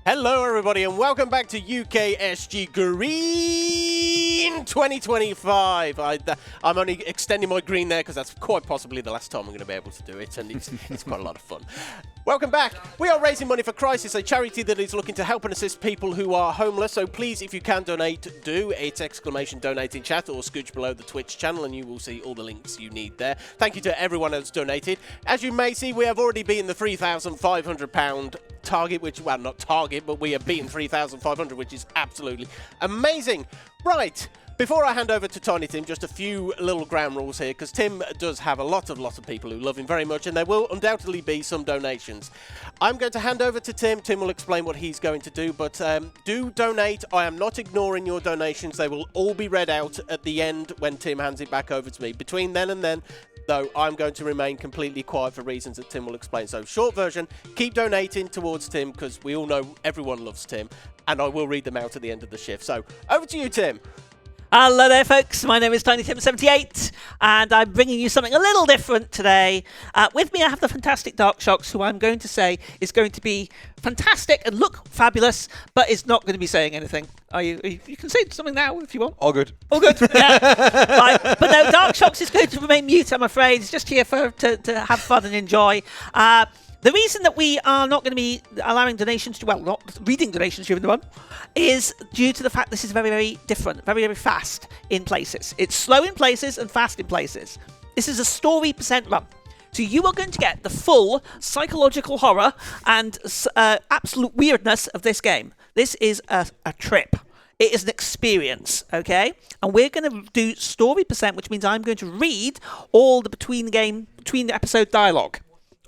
Hello everybody and welcome back to UKSG Green 2025. I'm only extending my green there because that's quite possibly the last time I'm going to be able to do it, and it's quite a lot of fun. Welcome back. We are raising money for Crisis, a charity that is looking to help and assist people who are homeless. So please, if you can donate, do. It's !donate in chat or scooch below the Twitch channel and you will see all the links you need there. Thank you to everyone that's donated. As you may see, we have already beaten the £3,500 target, which, well, not target, but we have beaten 3,500, which is absolutely amazing. Right. Before I hand over to Tiny Tim, just a few little ground rules here, because Tim does have a lot of people who love him very much, and there will undoubtedly be some donations. I'm going to hand over to Tim. Tim will explain what he's going to do, but do donate. I am not ignoring your donations. They will all be read out at the end when Tim hands it back over to me. Between then and then, though, I'm going to remain completely quiet for reasons that Tim will explain. So, short version, keep donating towards Tim, because we all know everyone loves Tim, and I will read them out at the end of the shift. So, over to you, Tim. Hello there, folks. My name is TinyTim78, and I'm bringing you something a little different today. With me, I have the fantastic Dark Shocks, who I'm going to say is going to be fantastic and look fabulous, but is not going to be saying anything. You can say something now if you want. All good. All good. Yeah. Right. But no, Dark Shocks is going to remain mute, I'm afraid. He's just here to have fun and enjoy. The reason that we are not going to be allowing donations, not reading donations during the run, is due to the fact this is very, very different, very, very fast in places. It's slow in places and fast in places. This is a story % run. So you are going to get the full psychological horror and absolute weirdness of this game. This is a trip. It is an experience, okay? And we're going to do story %, which means I'm going to read all the between the episode dialogue,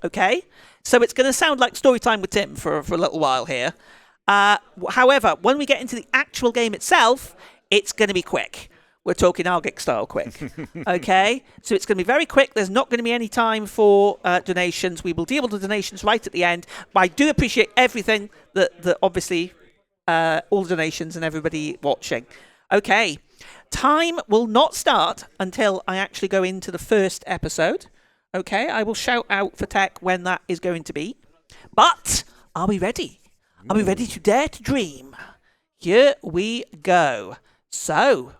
okay? So it's going to sound like story time with Tim for a little while here. However, when we get into the actual game itself, it's going to be quick. We're talking Argic style quick. Okay? So it's going to be very quick. There's not going to be any time for donations. We will deal with the donations right at the end. But I do appreciate everything that obviously, all the donations and everybody watching. Okay. Time will not start until I actually go into the first episode. Okay, I will shout out for tech when that is going to be. But are we ready? Are we ready to dare to dream? Here we go. So,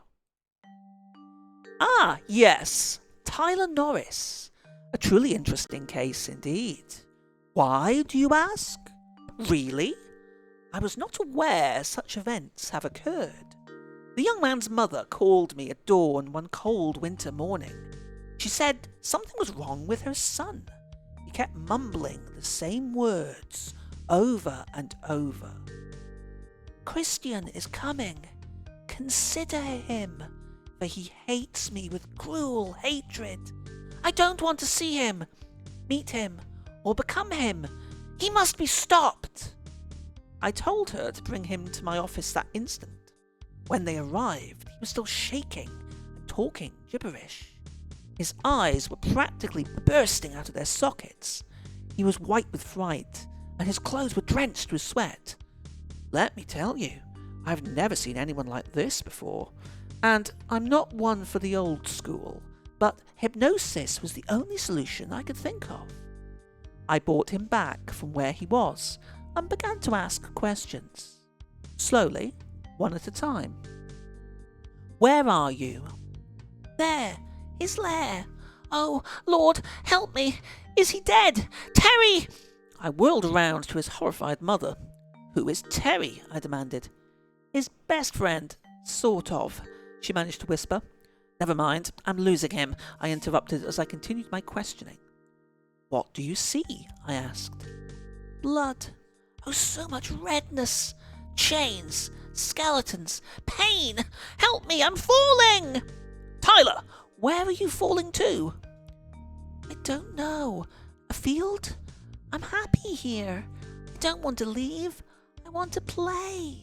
yes, Tyler Norris. A truly interesting case indeed. Why, do you ask? Really? I was not aware such events have occurred. The young man's mother called me at dawn one cold winter morning. She said something was wrong with her son. He kept mumbling the same words over and over. Christian is coming. Consider him, for he hates me with cruel hatred. I don't want to see him, meet him, or become him. He must be stopped. I told her to bring him to my office that instant. When they arrived, he was still shaking and talking gibberish. His eyes were practically bursting out of their sockets. He was white with fright, and his clothes were drenched with sweat. Let me tell you, I've never seen anyone like this before, and I'm not one for the old school, but hypnosis was the only solution I could think of. I brought him back from where he was and began to ask questions. Slowly, one at a time. Where are you? There. His lair. Oh, Lord, help me. Is he dead? Terry! I whirled around to his horrified mother. Who is Terry? I demanded. His best friend, sort of, she managed to whisper. Never mind, I'm losing him, I interrupted as I continued my questioning. What do you see? I asked. Blood. Oh, so much redness. Chains. Skeletons. Pain. Help me, I'm falling! Tyler! Where are you falling to? I don't know. A field? I'm happy here. I don't want to leave. I want to play.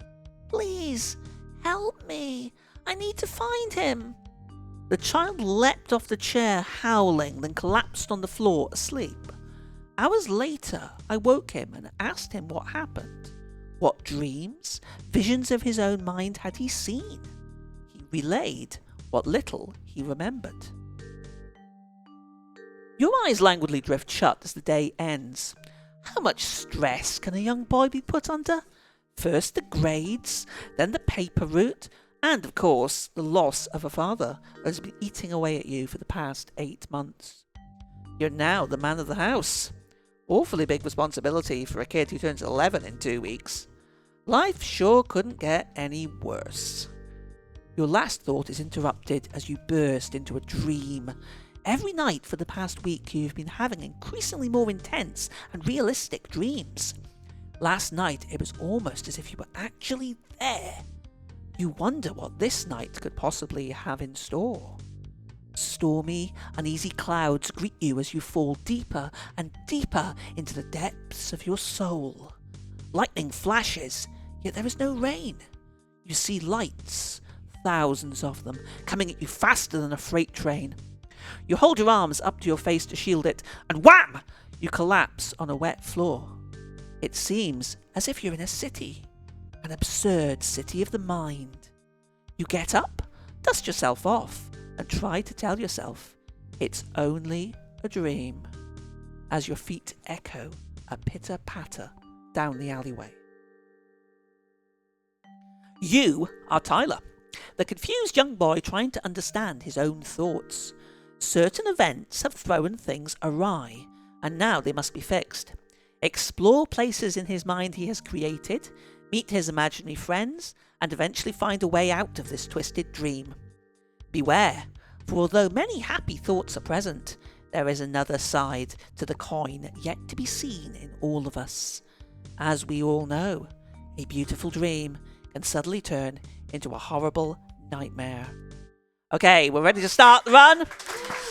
Please, help me. I need to find him. The child leapt off the chair, howling, then collapsed on the floor, asleep. Hours later, I woke him and asked him what happened. What dreams, visions of his own mind had he seen? He relayed what little he remembered. Your eyes languidly drift shut as the day ends. How much stress can a young boy be put under? First the grades, then the paper route, and of course the loss of a father that has been eating away at you for the past 8 months. You're now the man of the house. Awfully big responsibility for a kid who turns 11 in 2 weeks. Life sure couldn't get any worse. Your last thought is interrupted as you burst into a dream. Every night for the past week you've been having increasingly more intense and realistic dreams. Last night it was almost as if you were actually there. You wonder what this night could possibly have in store. Stormy, uneasy clouds greet you as you fall deeper and deeper into the depths of your soul. Lightning flashes, yet there is no rain. You see lights, thousands of them, coming at you faster than a freight train. You hold your arms up to your face to shield it, and wham! You collapse on a wet floor. It seems as if you're in a city, an absurd city of the mind. You get up, dust yourself off, and try to tell yourself it's only a dream, as your feet echo a pitter-patter down the alleyway. You are Tyler, the confused young boy trying to understand his own thoughts. Certain events have thrown things awry, and now they must be fixed. Explore places in his mind he has created, meet his imaginary friends, and eventually find a way out of this twisted dream. Beware, for although many happy thoughts are present, there is another side to the coin yet to be seen in all of us. As we all know, a beautiful dream can suddenly turn into a horrible nightmare. Okay, we're ready to start the run.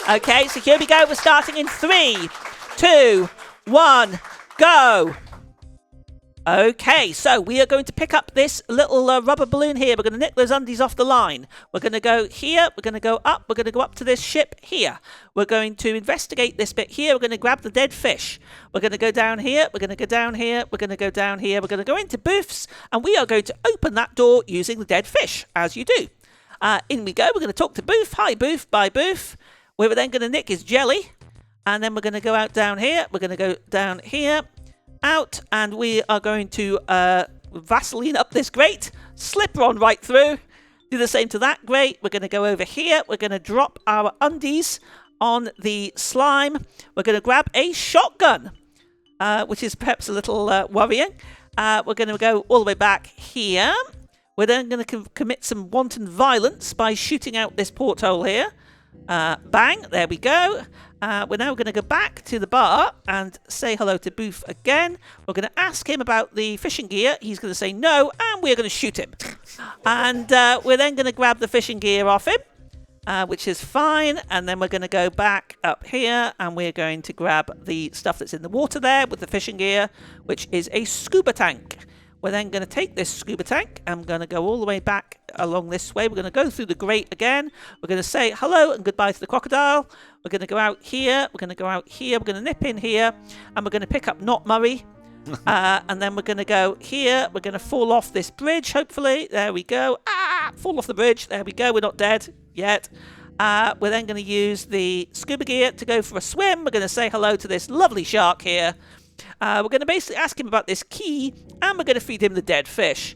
Okay, so here we go. We're starting in 3, 2, 1, go. Okay, so we are going to pick up this little rubber balloon here. We're going to nick those undies off the line. We're going to go here. We're going to go up. We're going to go up to this ship here. We're going to investigate this bit here. We're going to grab the dead fish. We're going to go down here. We're going to go down here. We're going to go down here. We're going to go into Booth's, and we are going to open that door using the dead fish, as you do. In we go. We're going to talk to Booth. Hi, Booth. Bye, Booth. We're then going to nick his jelly, and then we're going to go out down here. We're going to go down here. Out, and we are going to Vaseline up this grate, slip on right through, do the same to that grate. We're going to go over here, we're going to drop our undies on the slime. We're going to grab a shotgun, which is perhaps a little worrying. We're going to go all the way back here. We're then going to commit some wanton violence by shooting out this porthole here. Bang, there we go. We're now going to go back to the bar and say hello to Booth again. We're going to ask him about the fishing gear. He's going to say no, and we're going to shoot him. And we're then going to grab the fishing gear off him, which is fine. And then we're going to go back up here, and we're going to grab the stuff that's in the water there with the fishing gear, which is a scuba tank. We're then going to take this scuba tank. I'm going to go all the way back along this way. We're going to go through the grate again. We're going to say hello and goodbye to the crocodile. We're going to go out here. We're going to go out here. We're going to nip in here. And we're going to pick up Not Murray. And then we're going to go here. We're going to fall off this bridge, hopefully. There we go. Fall off the bridge. There we go. We're not dead yet. We're then going to use the scuba gear to go for a swim. We're going to say hello to this lovely shark here. We're going to basically ask him about this key, and we're going to feed him the dead fish.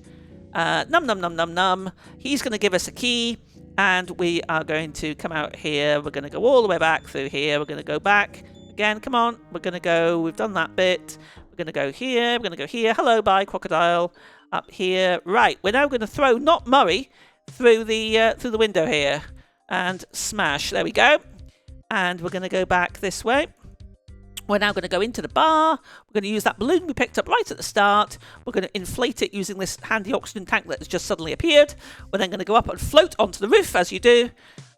Num, num, num, num, num. He's going to give us a key, and we are going to come out here. We're going to go all the way back through here. We're going to go back again. Come on. We're going to go. We've done that bit. We're going to go here. We're going to go here. Hello, bye, crocodile. Up here. Right. We're now going to throw Not Murray through the window here and smash. There we go. And we're going to go back this way. We're now going to go into the bar. We're going to use that balloon we picked up right at the start. We're going to inflate it using this handy oxygen tank that has just suddenly appeared. We're then going to go up and float onto the roof, as you do.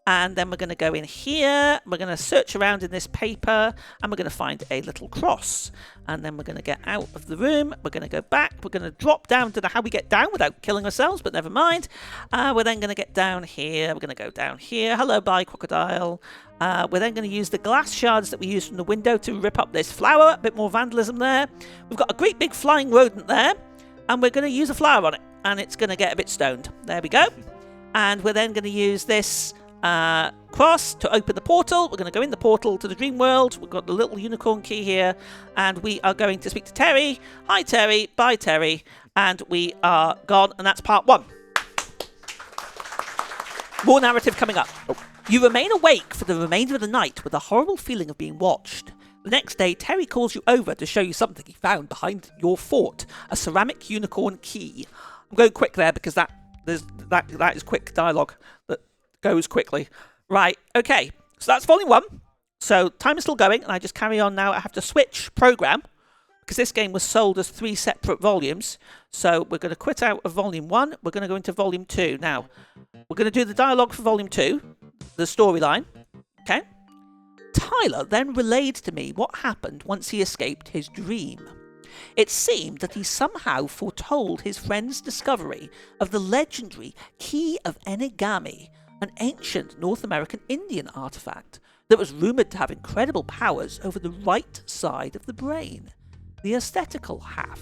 And then we're going to go in here. We're going to search around in this paper, and we're going to find a little cross. And then we're going to get out of the room. We're going to go back. We're going to drop down to how we get down without killing ourselves, but never mind. We're then going to get down here. We're going to go down here. Hello, bye, crocodile. We're then going to use the glass shards that we used from the window to rip up this flower. A bit more vandalism there. We've got a great big flying rodent there, and we're going to use a flower on it, and it's going to get a bit stoned. There we go. And we're then going to use this cross to open the portal. We're going to go in the portal to the dream world. We've got the little unicorn key here, and we are going to speak to Terry. Hi, Terry. Bye, Terry. And we are gone, and that's part 1. More narrative coming up. You remain awake for the remainder of the night with a horrible feeling of being watched. The next day, Terry calls you over to show you something he found behind your fort, a ceramic unicorn key. I'm going quick there because that is quick dialogue that goes quickly. Right, okay, so that's volume 1. So time is still going, and I just carry on now. I have to switch program because this game was sold as 3 separate volumes. So we're going to quit out of volume 1. We're going to go into volume 2. Now, we're going to do the dialogue for volume 2, the storyline. Okay. Tyler then relayed to me what happened once he escaped his dream. It seemed that he somehow foretold his friend's discovery of the legendary Key of Enigami, an ancient North American Indian artifact that was rumoured to have incredible powers over the right side of the brain, the aesthetical half.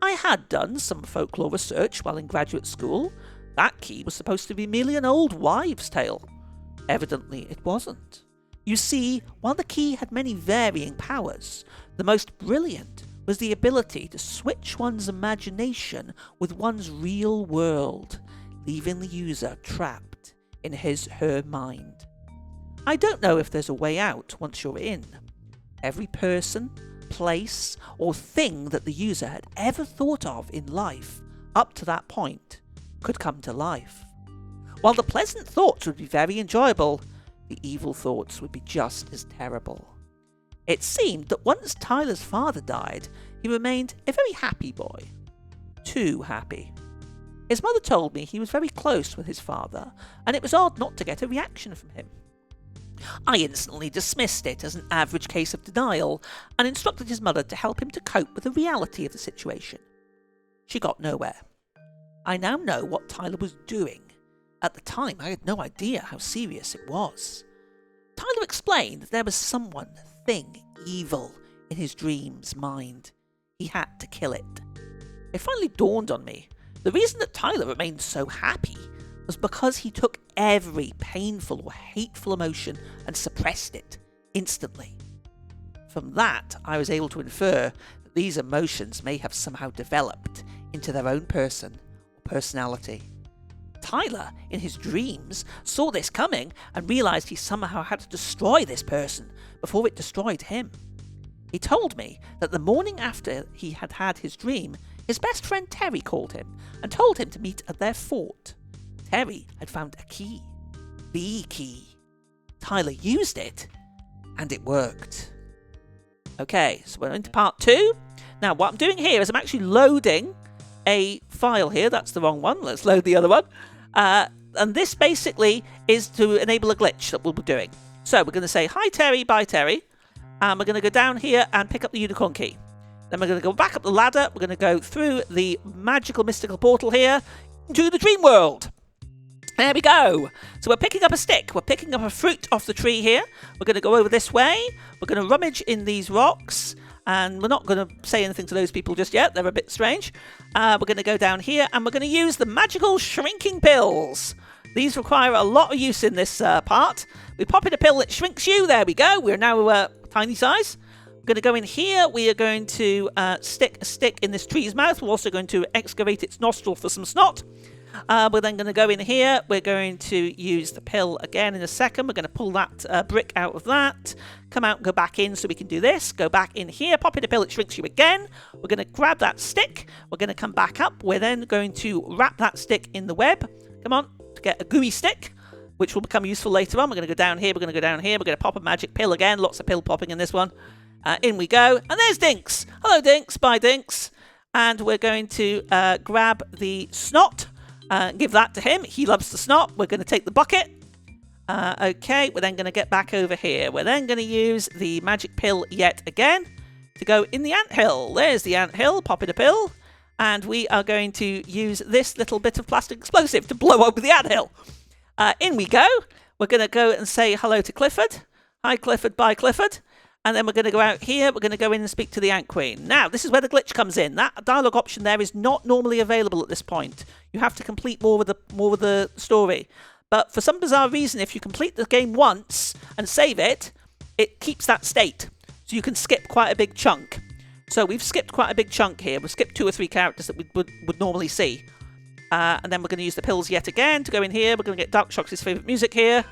I had done some folklore research while in graduate school. That key was supposed to be merely an old wives' tale. Evidently it wasn't. You see, while the key had many varying powers, the most brilliant was the ability to switch one's imagination with one's real world, leaving the user trapped in his/her mind. I don't know if there's a way out once you're in. Every person, place, or thing that the user had ever thought of in life up to that point could come to life. While the pleasant thoughts would be very enjoyable, the evil thoughts would be just as terrible. It seemed that once Tyler's father died, he remained a very happy boy. Too happy. His mother told me he was very close with his father, and it was odd not to get a reaction from him. I instantly dismissed it as an average case of denial, and instructed his mother to help him to cope with the reality of the situation. She got nowhere. I now know what Tyler was doing. At the time, I had no idea how serious it was. Tyler explained that there was someone, thing, evil in his dream's mind. He had to kill it. It finally dawned on me. The reason that Tyler remained so happy was because he took every painful or hateful emotion and suppressed it instantly. From that, I was able to infer that these emotions may have somehow developed into their own person or personality. Tyler, in his dreams, saw this coming and realised he somehow had to destroy this person before it destroyed him. He told me that the morning after he had had his dream, his best friend Terry called him and told him to meet at their fort. Terry had found a key. The key. Tyler used it, and it worked. Okay, so we're into part 2. Now, what I'm doing here is I'm actually loading a file here. That's the wrong one. Let's load the other one. And this basically is to enable a glitch that we'll be doing. So we're going to say, hi Terry, bye Terry. And we're going to go down here and pick up the unicorn key. Then we're going to go back up the ladder. We're going to go through the magical mystical portal here to the dream world. There we go. So we're picking up a stick. We're picking up a fruit off the tree here. We're going to go over this way. We're going to rummage in these rocks. And we're not going to say anything to those people just yet. They're a bit strange. We're going to go down here and we're going to use the magical shrinking pills. These require a lot of use in this part. We pop in a pill that shrinks you. There we go. We're now tiny size. We're going to go in here. We are going to stick a stick in this tree's mouth. We're also going to excavate its nostril for some snot. We're then going to go in here. We're going to use the pill again in a second. We're going to pull that brick out of that. Come out and go back in so we can do this. Go back in here. Pop in a pill. It shrinks you again. We're going to grab that stick. We're going to come back up. We're then going to wrap that stick in the web. Come on. To get a gooey stick, which will become useful later on. We're going to go down here. We're going to go down here. We're going to pop a magic pill again. Lots of pill popping in this one. In we go. And there's Dinks. Hello, Dinks. Bye, Dinks. And we're going to grab the snot. Give that to him. He loves the snot. We're going to take the bucket. Okay, we're then going to get back over here. We're then going to use the magic pill yet again to go in the anthill. There's the anthill. Pop in a pill. And we are going to use this little bit of plastic explosive to blow up the anthill. In we go. We're going to go and say hello to Clifford. Hi, Clifford. Bye, Clifford. And then we're going to go out here. We're going to go in and speak to the Ant Queen. Now, this is where the glitch comes in. That dialogue option there is not normally available at this point. You have to complete more of the story. But for some bizarre reason, if you complete the game once and save it, it keeps that state. So you can skip quite a big chunk. So we've skipped quite a big chunk here. We've skipped 2 or 3 characters that we would normally see. And then we're going to use the pills yet again to go in here. We're going to get Dark Shock's favourite music here.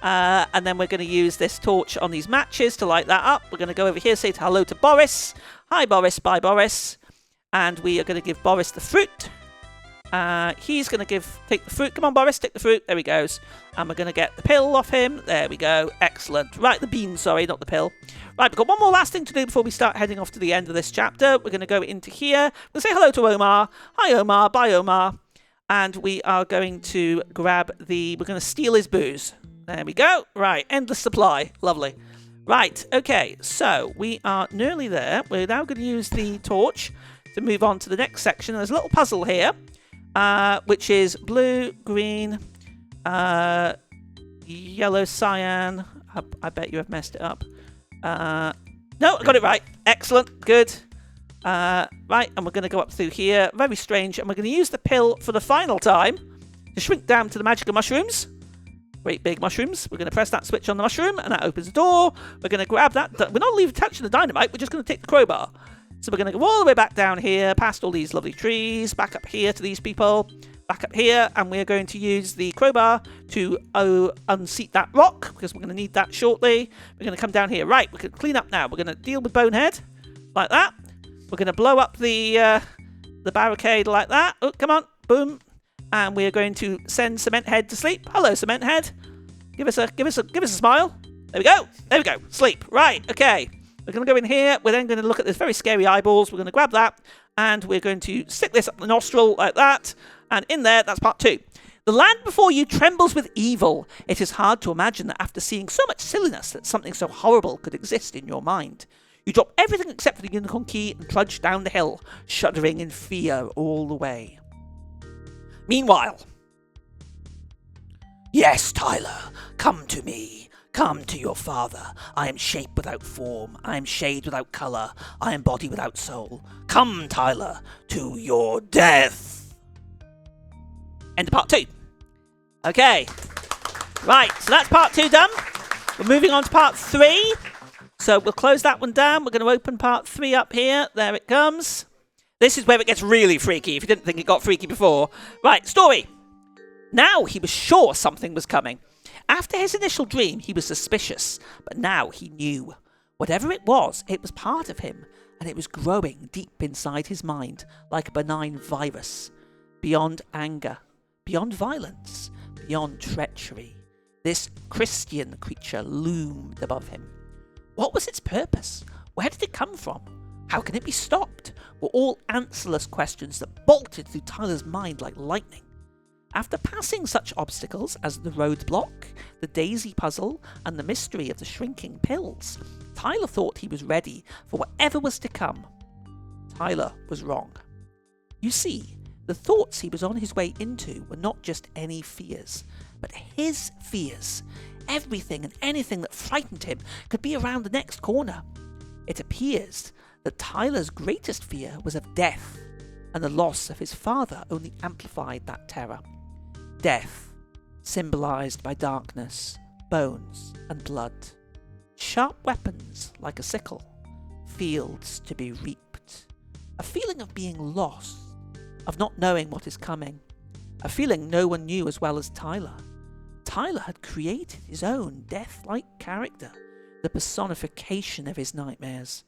And then we're going to use this torch on these matches to light that up. We're going to go over here, say hello to Boris. Hi, Boris. Bye, Boris. And we are going to give Boris the fruit. He's going to take the fruit. Come on, Boris, take the fruit. There he goes. And we're going to get the pill off him. There we go. Excellent. Right, the bean, sorry, not the pill. Right, we've got one more last thing to do before we start heading off to the end of this chapter. We're going to go into here. We'll say hello to Omar. Hi, Omar. Bye, Omar. And we are going to we're going to steal his booze. There we go. Right, endless supply. Lovely. Right, okay, so we are nearly there. We're now going to use the torch to move on to the next section. There's a little puzzle here, which is blue, green, yellow, cyan. I bet you have messed it up. No, I got it right. Excellent, good. Right, and we're going to go up through here. Very strange. And we're going to use the pill for the final time to shrink down to the magical mushrooms. Great big mushrooms. We're going to press that switch on the mushroom, and that opens the door. We're going to grab that. We're not leaving touching the dynamite. We're just going to take the crowbar. So we're going to go all the way back down here, past all these lovely trees, back up here to these people, back up here, and we're going to use the crowbar to unseat that rock, because we're going to need that shortly. We're going to come down here. Right, we're going to clean up now. We're going to deal with Bonehead, like that. We're going to blow up the barricade like that. Oh, come on. Boom. And we are going to send Cement Head to sleep. Hello, Cement Head. Give us a smile. There we go. There we go. Sleep. Right. Okay. We're going to go in here. We're then going to look at this very scary eyeballs. We're going to grab that, and we're going to stick this up the nostril like that. And in there, that's part 2. The land before you trembles with evil. It is hard to imagine that after seeing so much silliness that something so horrible could exist in your mind. You drop everything except for the unicorn key and trudge down the hill, shuddering in fear all the way. Meanwhile, yes, Tyler, come to me. Come to your father. I am shape without form. I am shade without colour. I am body without soul. Come, Tyler, to your death. End of part 2. Okay. Right, so that's part 2 done. We're moving on to part 3. So we'll close that one down. We're going to open part 3 up here. There it comes. This is where it gets really freaky, if you didn't think it got freaky before. Right, story. Now he was sure something was coming. After his initial dream, he was suspicious, but now he knew. Whatever it was part of him, and it was growing deep inside his mind, like a benign virus. Beyond anger, beyond violence, beyond treachery, this Christian creature loomed above him. What was its purpose? Where did it come from? How can it be stopped? Were all answerless questions that bolted through Tyler's mind like lightning. After passing such obstacles as the roadblock, the daisy puzzle, and the mystery of the shrinking pills, Tyler thought he was ready for whatever was to come. Tyler was wrong. You see, the thoughts he was on his way into were not just any fears, but his fears. Everything and anything that frightened him could be around the next corner. It appears that Tyler's greatest fear was of death, and the loss of his father only amplified that terror. Death, symbolised by darkness, bones and blood. Sharp weapons like a sickle, fields to be reaped. A feeling of being lost, of not knowing what is coming. A feeling no one knew as well as Tyler. Tyler had created his own death-like character, the personification of his nightmares.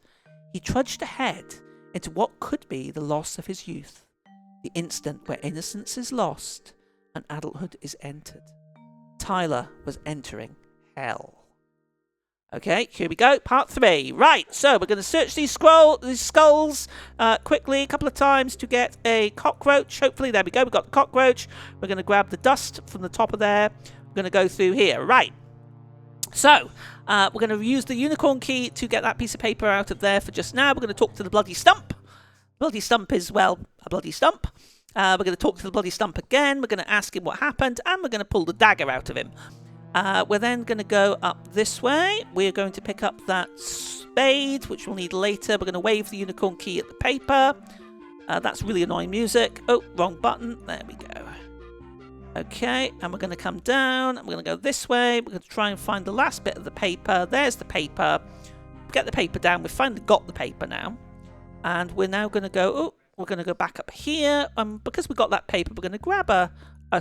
He trudged ahead into what could be the loss of his youth, the instant where innocence is lost and adulthood is entered. Tyler was entering hell. Okay, here we go, part 3. Right, so we're going to search these skulls quickly a couple of times to get a cockroach. Hopefully, there we go, we've got the cockroach. We're going to grab the dust from the top of there. We're going to go through here. Right. So, we're going to use the unicorn key to get that piece of paper out of there for just now. We're going to talk to the bloody stump. Bloody stump is, well, a bloody stump. We're going to talk to the bloody stump again. We're going to ask him what happened, and we're going to pull the dagger out of him. We're then going to go up this way. We're going to pick up that spade, which we'll need later. We're going to wave the unicorn key at the paper. That's really annoying music. Oh, wrong button. There we go. Okay, and we're going to come down, and we're going to go this way. We're going to try and find the last bit of the paper. There's the paper. Get the paper down. We've finally got the paper now. And we're now going to go, we're going to go back up here. Because we've got that paper, we're going to grab a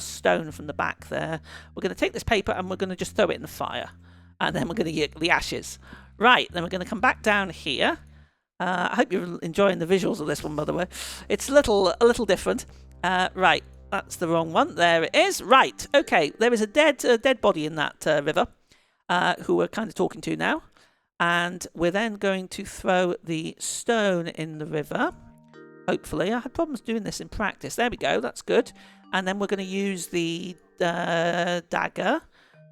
stone from the back there. We're going to take this paper and we're going to just throw it in the fire. And then we're going to get the ashes. Right, then we're going to come back down here. I hope you're enjoying the visuals of this one, by the way. It's a little different. Right, that's the wrong one. There it is. Right, okay. There is a dead body in that river who we're kind of talking to now. And we're then going to throw the stone in the river. Hopefully. I had problems doing this in practice. There we go. That's good. And then we're going to use the dagger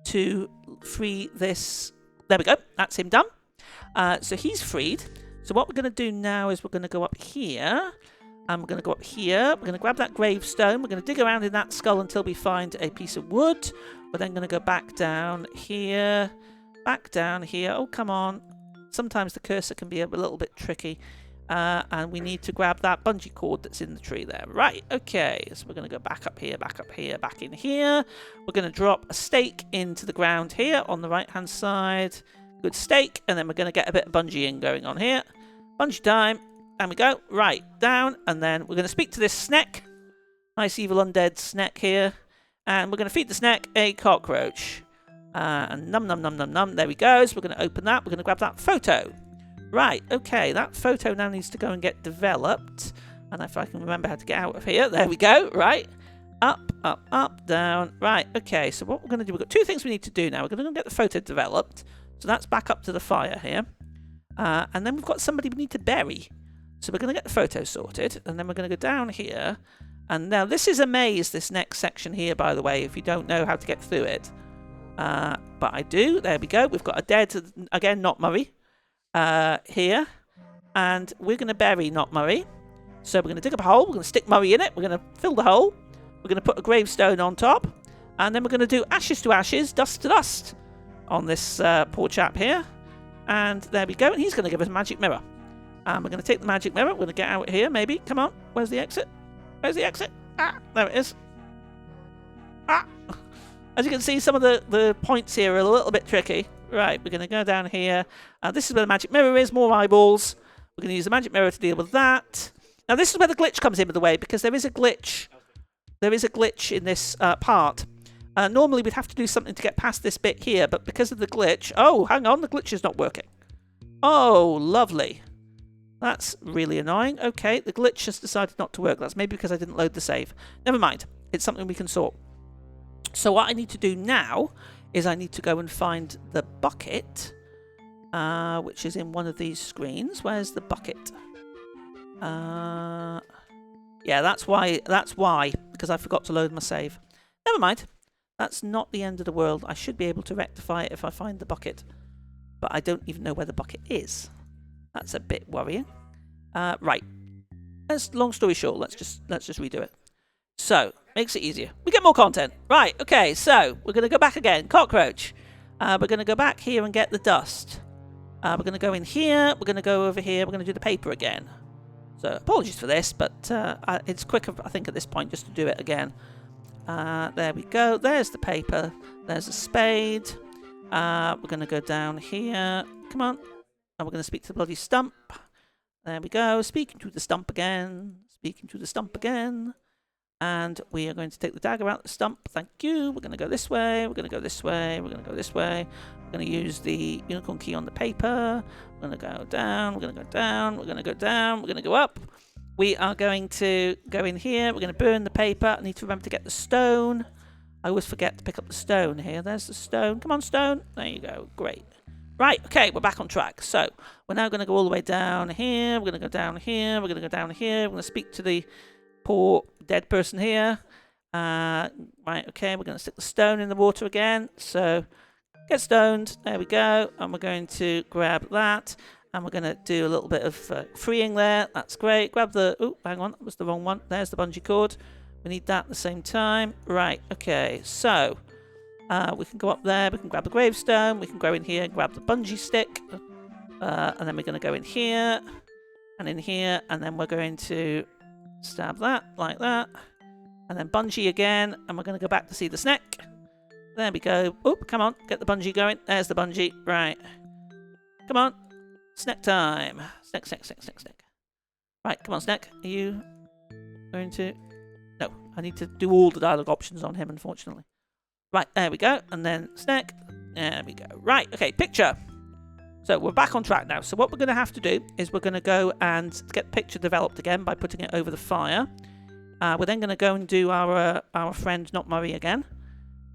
to free this. There we go. That's him done. So he's freed. So what we're going to do now is we're going to go up here. And we're going to go up here. We're going to grab that gravestone. We're going to dig around in that skull until we find a piece of wood. We're then going to go back down here. Back down here. Oh, come on. Sometimes the cursor can be a little bit tricky. And we need to grab that bungee cord that's in the tree there. Right, okay. So we're going to go back up here, back in here. We're going to drop a stake into the ground here on the right-hand side. Good stake. And then we're going to get a bit of bungeeing going on here. Bungee time. And we go. Right, down. And then we're going to speak to this snake. Nice evil undead snake here. And we're going to feed the snake a cockroach. And num num num num num. There we go. So we're going to open that. We're going to grab that photo. Right, okay. That photo now needs to go and get developed. And if I can remember how to get out of here. There we go. Right. Up, up, up, down. Right, okay. So what we're going to do, we've got two things we need to do now. We're going to go and get the photo developed. So that's back up to the fire here. And then we've got somebody we need to bury. So we're going to get the photo sorted. And then we're going to go down here. And now this is a maze, this next section here, by the way, if you don't know how to get through it. But I do. There we go. We've got a dead, again, Not Murray, here. And we're going to bury Not Murray. So we're going to dig up a hole. We're going to stick Murray in it. We're going to fill the hole. We're going to put a gravestone on top. And then we're going to do ashes to ashes, dust to dust on this poor chap here. And there we go. And he's going to give us a magic mirror. And we're going to take the magic mirror. We're going to get out here, maybe. Come on. Where's the exit? Where's the exit? Ah, there it is. Ah. As you can see, some of the points here are a little bit tricky. Right, we're going to go down here. This is where the magic mirror is. More eyeballs. We're going to use the magic mirror to deal with that. Now, this is where the glitch comes in, by the way, because there is a glitch. There is a glitch in this part. Normally, we'd have to do something to get past this bit here, but because of the glitch... Oh, hang on. The glitch is not working. Oh, lovely. That's really annoying. Okay, the glitch has decided not to work. That's maybe because I didn't load the save. Never mind. It's something we can sort. So what I need to do now is I need to go and find the bucket, which is in one of these screens. Where's the bucket? Yeah, that's why, because I forgot to load my save. Never mind. That's not the end of the world. I should be able to rectify it if I find the bucket. But I don't even know where the bucket is. That's a bit worrying. Right. Long story short, let's just redo it. So, makes it easier. We get more content. Right, okay, so we're going to go back again. Cockroach. We're going to go back here and get the dust. We're going to go in here. We're going to go over here. We're going to do the paper again. So, apologies for this, but it's quicker, I think, at this point just to do it again. There we go. There's the paper. There's a spade. We're going to go down here. Come on. And we're going to speak to the bloody stump. There we go. Speaking to the stump again. Speaking to the stump again. And we are going to take the dagger out the stump. Thank you. We're going to go this way. We're going to go this way. We're going to go this way. We're going to use the unicorn key on the paper. We're going to go down. We're going to go down. We're going to go down. We're going to go up. We are going to go in here. We're going to burn the paper. I need to remember to get the stone. I always forget to pick up the stone here. There's the stone. Come on, stone. There you go. Great. Right, okay, we're back on track. So, we're now going to go all the way down here. We're going to go down here. We're going to go down here. We're going to speak to the poor dead person here. Right, okay, we're going to stick the stone in the water again. So, get stoned. There we go. And we're going to grab that. And we're going to do a little bit of freeing there. That's great. Grab the... Oh, hang on. That was the wrong one. There's the bungee cord. We need that at the same time. Right, okay. So... we can go up there, we can grab the gravestone, we can go in here and grab the bungee stick, and then we're going to go in here, and in here, and then we're going to stab that, like that, and then bungee again, and we're going to go back to see the snake. There we go. Oop, come on, get the bungee going. There's the bungee. Right. Come on. Snake time. Snake. Right, come on, Snack. Are you going to... No, I need to do all the dialogue options on him, unfortunately. Right, there we go. And then Snack. There we go. Right, okay, picture. So we're back on track now. So what we're going to have to do is we're going to go and get the picture developed again by putting it over the fire. We're then going to go and do our friend Not Murray again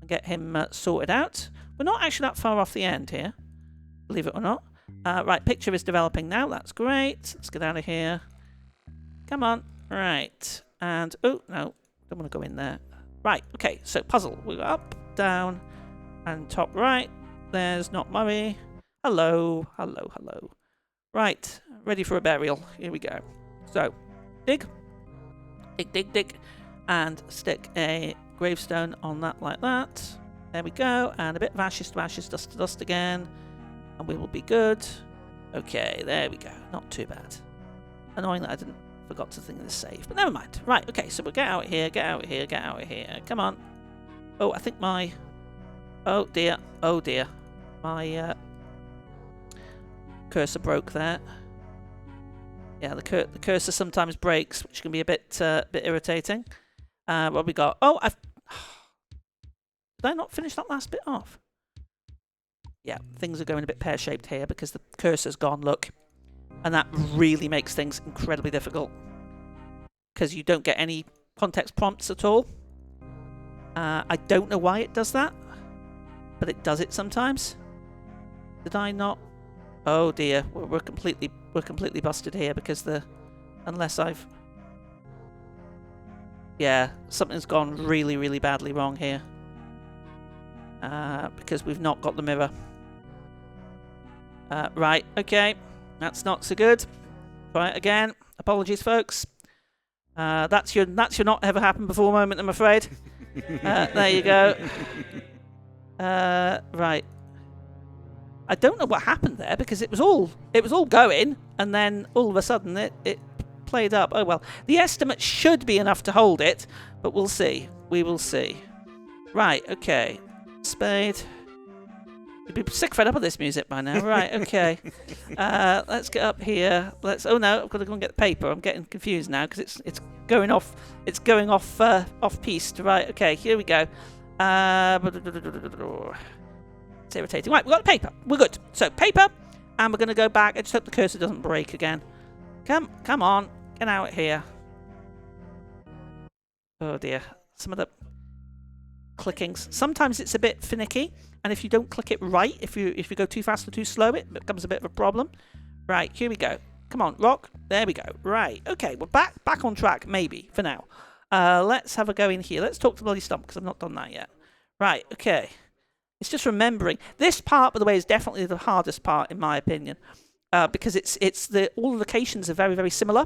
and get him sorted out. We're not actually that far off the end here, believe it or not. Right, picture is developing now. That's great. Let's get out of here. Come on. Right. And, oh, no. Don't want to go in there. Right, okay. So puzzle. We go up, down, and top right. There's Not Murray. Hello. Hello, hello. Right. Ready for a burial. Here we go. So, dig. Dig, dig, dig. And stick a gravestone on that like that. There we go. And a bit of ashes to ashes, dust to dust again. And we will be good. Okay, there we go. Not too bad. Annoying that I forgot to think of the save, but never mind. Right, okay, so we'll get out here, get out here, get out here. Come on. Oh, I think my... Oh, dear. Oh, dear. My cursor broke there. Yeah, the cursor sometimes breaks, which can be a bit irritating. What have we got? Oh, Did I not finish that last bit off? Yeah, things are going a bit pear-shaped here because the cursor's gone, look. And that really makes things incredibly difficult. Because you don't get any context prompts at all. I don't know why it does that. But it does it sometimes. Did I not? Oh dear, we're completely busted here because unless I've... Yeah, something's gone really, really badly wrong here. Because we've not got the mirror. Right, okay. That's not so good. Try it again. Apologies, folks. That's your not ever happened before moment, I'm afraid. There you go. Right. I don't know what happened there because it was all going, and then all of a sudden it played up. Oh well. The estimate should be enough to hold it, but we'll see. We will see. Right. Okay. Spade. You'd be sick fed up of this music by now. Right, okay. Let's get up here. Oh no, I've got to go and get the paper. I'm getting confused now because it's going off. It's going off piste. Right, okay. Here we go. It's irritating. Right, we've got the paper. We're good. So paper, and we're going to go back. I just hope the cursor doesn't break again. Come on, get out here. Oh dear. Some of the clickings. Sometimes it's a bit finicky. And if you don't click it right, if you go too fast or too slow, it becomes a bit of a problem. Right, here we go. Come on, rock. There we go. Right, okay, we're back on track, maybe, for now. Let's have a go in here. Let's talk to Bloody Stump, because I've not done that yet. Right, okay. It's just remembering. This part, by the way, is definitely the hardest part, in my opinion. Because all the locations are very, very similar.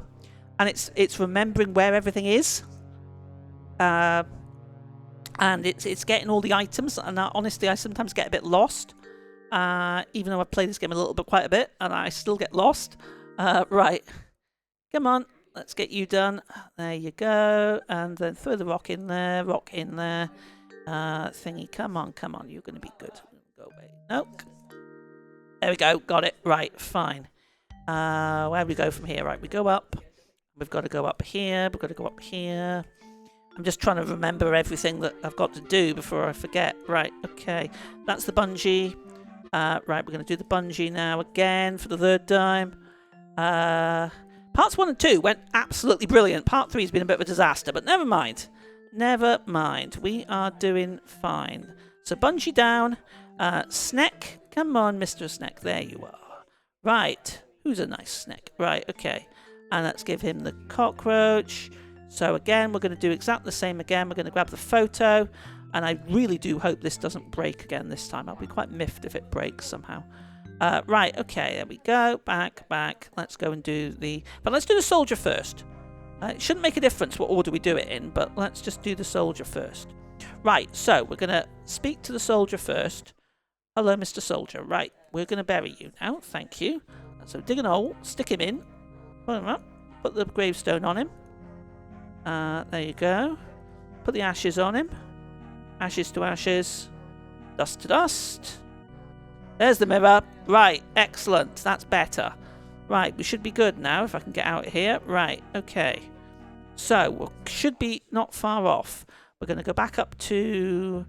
And it's remembering where everything is. And it's getting all the items, and honestly, I sometimes get a bit lost. Even though I've played this game quite a bit, and I still get lost. Right, come on, let's get you done. There you go, and then throw the rock in there. Thingy, come on, you're going to be good. Go away. Nope. There we go, got it. Right, fine. Where do we go from here? Right, we go up. We've got to go up here. We've got to go up here. I'm just trying to remember everything that I've got to do before I forget. Right, okay. That's the bungee. Right, we're going to do the bungee now again for the third time. Parts 1 and 2 went absolutely brilliant. Part 3 has been a bit of a disaster, but never mind. Never mind. We are doing fine. So bungee down. Snack. Come on, Mr. Snack. There you are. Right. Who's a nice snack? Right, okay. And let's give him the cockroach. So again, we're going to do exactly the same again. We're going to grab the photo, and I really do hope this doesn't break again this time. I'll be quite miffed if it breaks somehow. Right, okay, there we go. Back. Let's go and do but let's do the soldier first. It shouldn't make a difference what order we do it in, but let's just do the soldier first. Right, so we're going to speak to the soldier first. Hello, Mr. Soldier. Right, we're going to bury you now. Thank you. So dig an hole, stick him in, put him up, put the gravestone on him. There you go. Put the ashes on him. Ashes to ashes. Dust to dust. There's the mirror. Right, excellent. That's better. Right, we should be good now if I can get out here. Right, okay. So, we should be not far off. We're going to go back up to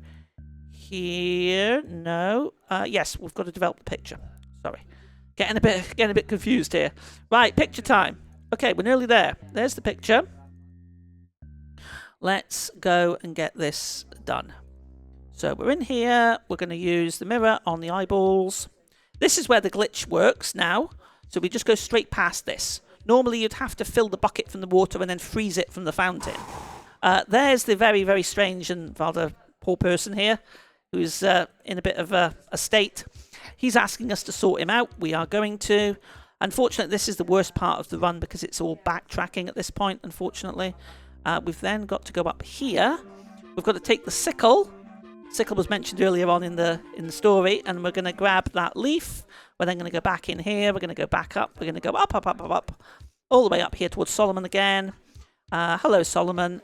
here. No. Yes, we've got to develop the picture. Sorry. Getting a bit confused here. Right, picture time. Okay, we're nearly there. There's the picture. Let's go and get this done. So we're in here. We're going to use the mirror on the eyeballs. This is where the glitch works now. So we just go straight past this. Normally you'd have to fill the bucket from the water and then freeze it from the fountain. There's the very, very strange and rather poor person here who's in a bit of a state. He's asking us to sort him out. We are going to. Unfortunately, this is the worst part of the run because it's all backtracking at this point, unfortunately. We've then got to go up here. We've got to take the sickle. Sickle was mentioned earlier on in the story, and we're going to grab that leaf. We're then going to go back in here. We're going to go back up. We're going to go up, up, up, up, up, all the way up here towards Solomon again. Hello, Solomon.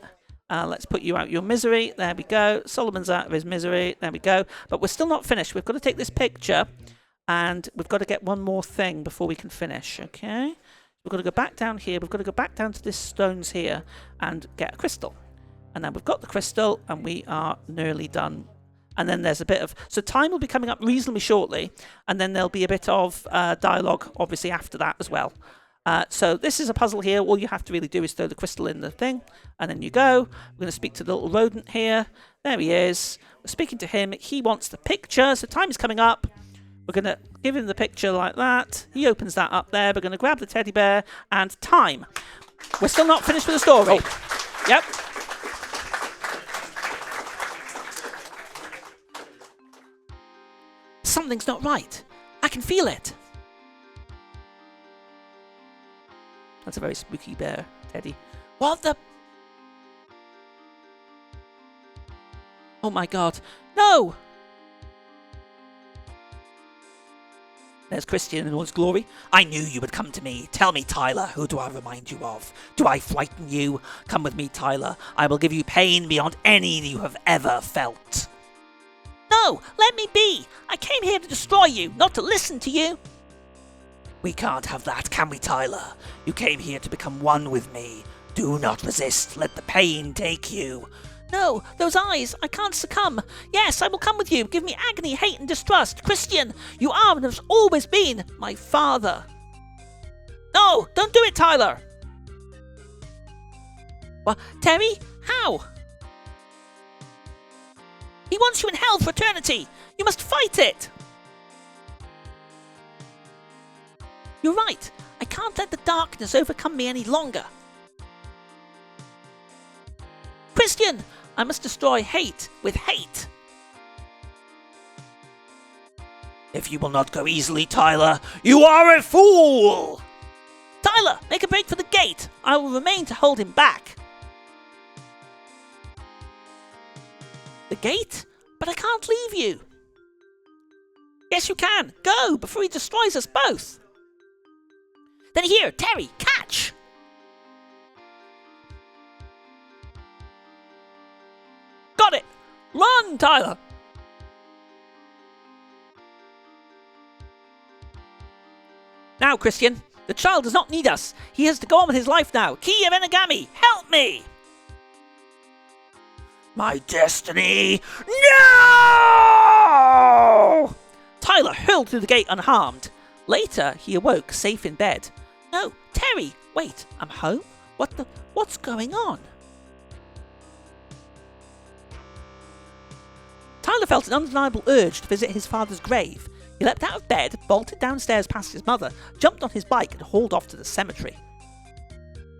Let's put you out your misery. There we go. Solomon's out of his misery. There we go. But we're still not finished. We've got to take this picture, and we've got to get one more thing before we can finish, okay? We've got to go back down here. We've got to go back down to this stones here and get a crystal. And then we've got the crystal, and we are nearly done. And then there's a bit of... So time will be coming up reasonably shortly, and then there'll be a bit of dialogue, obviously, after that as well. So this is a puzzle here. All you have to really do is throw the crystal in the thing, and then you go. We're going to speak to the little rodent here. There he is. We're speaking to him. He wants the picture, so time is coming up. We're going to give him the picture like that. He opens that up there. We're going to grab the teddy bear, and time. We're still not finished with the story. Oh. Yep. Something's not right. I can feel it. That's a very spooky bear, Teddy. What the... Oh my god. No! There's Christian in all his glory. I knew you would come to me. Tell me, Tyler, who do I remind you of? Do I frighten you? Come with me, Tyler. I will give you pain beyond any you have ever felt. No, let me be. I came here to destroy you, not to listen to you. We can't have that, can we, Tyler? You came here to become one with me. Do not resist. Let the pain take you. No, those eyes. I can't succumb. Yes, I will come with you. Give me agony, hate, and distrust. Christian, you are and have always been my father. No, don't do it, Tyler. What? Terry? How? He wants you in hell for eternity. You must fight it. You're right. I can't let the darkness overcome me any longer. Christian, I must destroy hate with hate. If you will not go easily, Tyler, you are a fool. Tyler, make a break for the gate. I will remain to hold him back. The gate? But I can't leave you. Yes, you can. Go, before he destroys us both. Then here, Terry, catch! Got it! Run, Tyler! Now, Christian, the child does not need us. He has to go on with his life now. Key of Enigami, help me! My destiny! No! Tyler hurled through the gate unharmed. Later, he awoke safe in bed. No, Terry! Wait, I'm home? What's going on? Tyler felt an undeniable urge to visit his father's grave. He leapt out of bed, bolted downstairs past his mother, jumped on his bike and hauled off to the cemetery.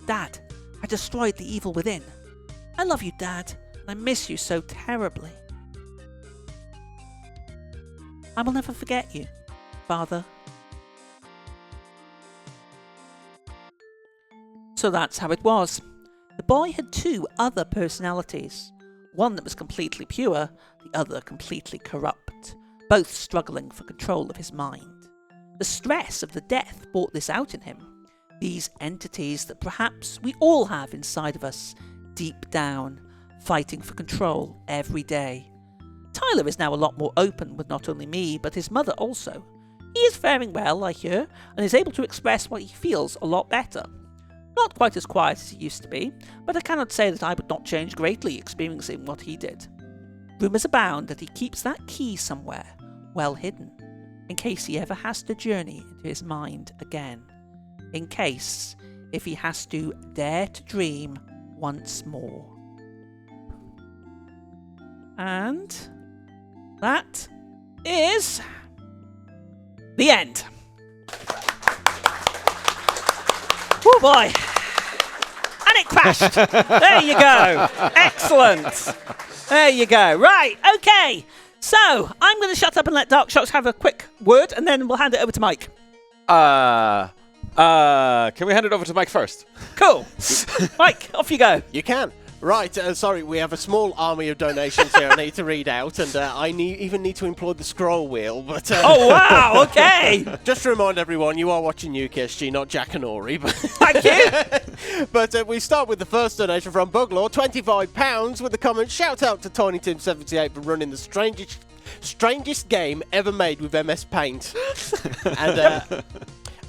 Dad, I destroyed the evil within. I love you, Dad. I miss you so terribly. I will never forget you, Father. So that's how it was. The boy had two other personalities. One that was completely pure, the other completely corrupt, both struggling for control of his mind. The stress of the death brought this out in him. These entities that perhaps we all have inside of us, deep down, fighting for control every day. Tyler is now a lot more open with not only me, but his mother also. He is faring well, I hear, and is able to express what he feels a lot better. Not quite as quiet as he used to be, but I cannot say that I would not change greatly experiencing what he did. Rumours abound that he keeps that key somewhere, well hidden, in case he ever has to journey into his mind again. In case, if he has to dare to dream once more. And that is the end. Oh boy. And it crashed. There you go. Excellent. There you go. Right, okay. So, I'm going to shut up and let Dark Shocks have a quick word, and then we'll hand it over to Mike. Can we hand it over to Mike first? Cool. Mike, off you go. You can. Right, sorry, we have a small army of donations here I need to read out, and I even need to employ the scroll wheel, but... Oh, wow, okay. Just to remind everyone, you are watching UKSG, not Jack and Ori. But Thank you. But we start with the first donation from Buglaw, £25, with the comment, shout out to TinyTim78 for running the strangest game ever made with MS Paint. And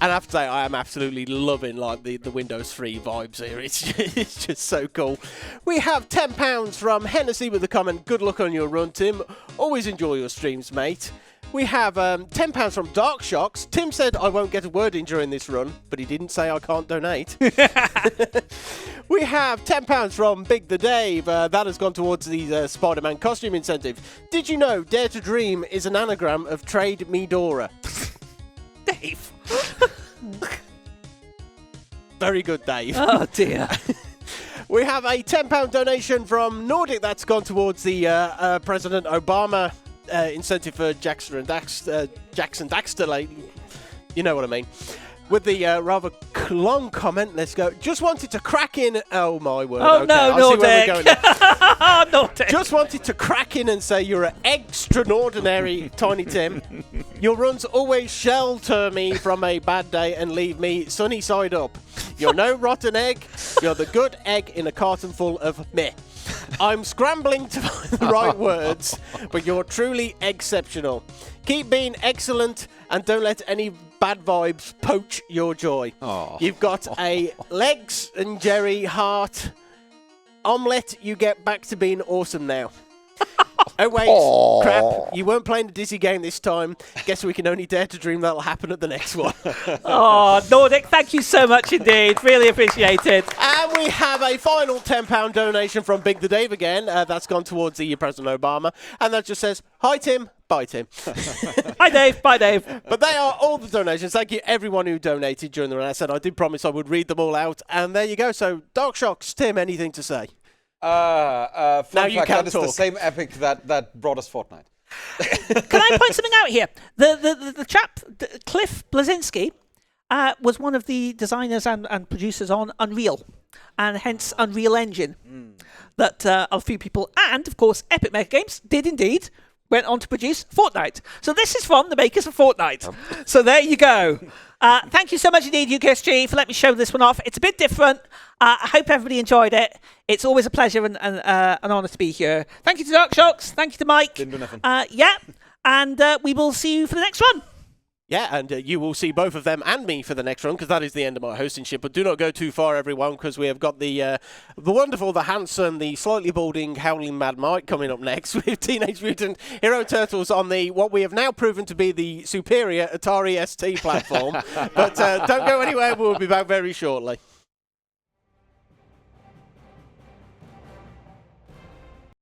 I have to say, I am absolutely loving like the Windows 3 vibes here. It's just so cool. We have £10 from Hennessy with the comment, good luck on your run, Tim. Always enjoy your streams, mate. We have £10 from Dark Shocks. Tim said I won't get a word in during this run, but he didn't say I can't donate. We have £10 from Big the Dave. That has gone towards the Spider-Man costume incentive. Did you know Dare to Dream is an anagram of Trade Me Dora? Dave. Very good, Dave. Oh, dear. We have a £10 donation from Nordic that's gone towards the President Obama incentive for Jackson Daxter. You know what I mean. With the rather long comment, let's go. Just wanted to crack in. Oh, my word. Oh, okay, no, Nordic. Oh, Nordic. Just wanted to crack in and say you're an extraordinary Tiny Tim. Your runs always shelter me from a bad day and leave me sunny side up. You're no rotten egg. You're the good egg in a carton full of meh. I'm scrambling to find the right words, but you're truly exceptional. Keep being excellent and don't let any bad vibes poach your joy. Aww. You've got a legs and Jerry heart omelette. You get back to being awesome now. Oh, wait. Aww. Crap. You weren't playing the Dizzy game this time. Guess we can only dare to dream that'll happen at the next one. Oh, Nordic, thank you so much indeed. Really appreciate it. And we have a final £10 donation from Big the Dave again. That's gone towards the President Obama. And that just says, hi, Tim. Bye, Tim. Hi, Dave. Bye, Dave. But they are all the donations. Thank you, everyone who donated during the run. I said I did promise I would read them all out. And there you go. So, Dark Shocks, Tim, anything to say? Fun Now you fact, can that is talk. the same epic that brought us Fortnite. Can I point something out here? The chap, Cliff Blazinski, was one of the designers and producers on Unreal, and hence Unreal Engine. That a few people, and of course Epic Mega Games, did indeed went on to produce Fortnite. So this is from the makers of Fortnite. So there you go. Thank you so much indeed, UKSG, for letting me show this one off. It's a bit different. I hope everybody enjoyed it. It's always a pleasure and an honour to be here. Thank you to Dark Shocks. Thank you to Mike. Didn't do nothing. Yeah, and we will see you for the next one. Yeah, and you will see both of them and me for the next run, because that is the end of my hosting ship. But do not go too far, everyone, because we have got the wonderful, the handsome, the slightly balding, howling Mad Mike coming up next with Teenage Mutant Hero Turtles on the what we have now proven to be the superior Atari ST platform. But don't go anywhere. We'll be back very shortly.